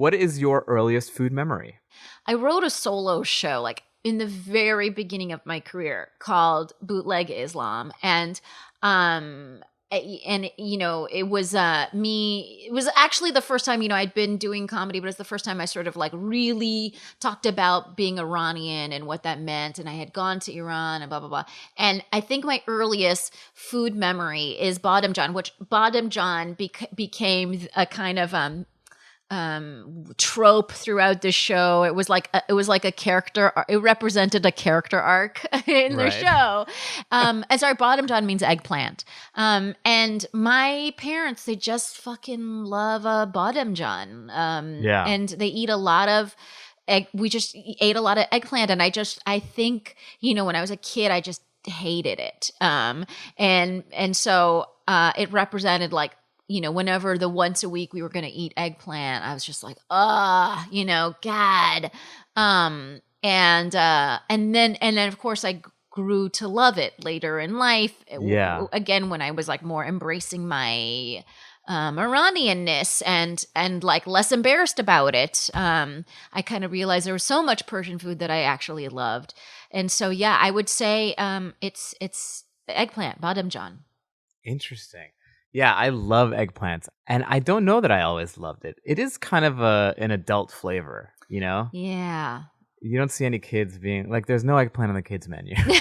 What is your earliest food memory? I wrote a solo show like in the very beginning of my career called Bootleg Islam. And it was me. It was actually the first time, I'd been doing comedy, but it's the first time I sort of like really talked about being Iranian and what that meant. And I had gone to Iran and blah, blah, blah. And I think my earliest food memory is Badam Jan, which Badam Jan became a kind of trope throughout the show. It was like a character. It represented a character arc in the show. And sorry, Badam Jan means eggplant. And my parents, they just fucking love a Badam Jan. And they eat a lot of egg. We just ate a lot of eggplant, and I think when I was a kid, I just hated it. And so it represented like, whenever the once a week we were going to eat eggplant, I was just like, God. And then then of course I grew to love it later in life. Yeah. Again, when I was like more embracing my Iranianness and like less embarrassed about it, I kind of realized there was so much Persian food that I actually loved. And so, yeah, I would say it's eggplant, Badam Jan. Interesting. Yeah, I love eggplants, and I don't know that I always loved it. It is kind of an adult flavor, Yeah. You don't see any kids being like, there's no eggplant on the kids menu. No.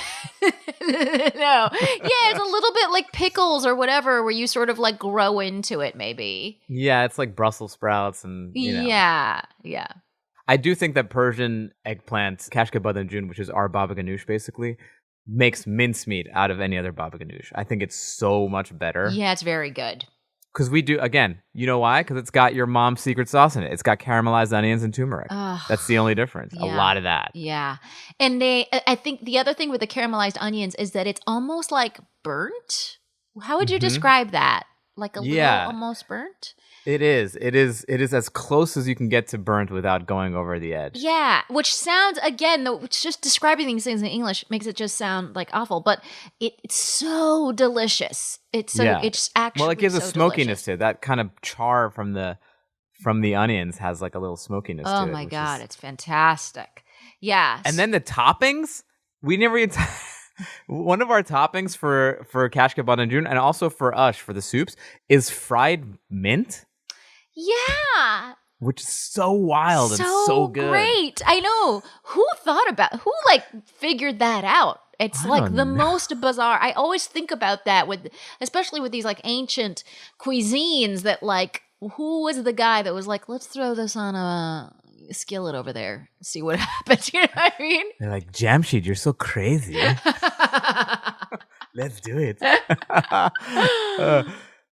Yeah, it's a little bit like pickles or whatever, where you sort of like grow into it, maybe. Yeah, it's like Brussels sprouts and, Yeah. I do think that Persian eggplant, kashka badem jun, which is our baba ganoush basically, makes mincemeat out of any other baba ganoush. I think it's so much better. Yeah, it's very good. Because we do, again, you know why? Because it's got your mom's secret sauce in it. It's got caramelized onions and turmeric. That's the only difference. Yeah. A lot of that. Yeah. And I think the other thing with the caramelized onions is that it's almost like burnt. How would you describe that? Like a little almost burnt? It is as close as you can get to burnt without going over the edge. Yeah, which sounds, again, though, just describing these things in English makes it just sound like awful, but it's so delicious. It's actually well, it gives so a smokiness delicious. to it. That kind of char from the onions has like a little smokiness to it. Oh my God, it's fantastic. Yeah. And then the toppings, we never even one of our toppings for kashka badem jun and also for Ush for the soups is fried mint. Yeah. Which is so wild and so good. Great. I know. Who figured that out? It's like the most bizarre. I always think about that especially with these like ancient cuisines that like, who was the guy that was like, let's throw this on a skillet over there, see what happens. You know what I mean? They're like, Jamshid, you're so crazy. Let's do it.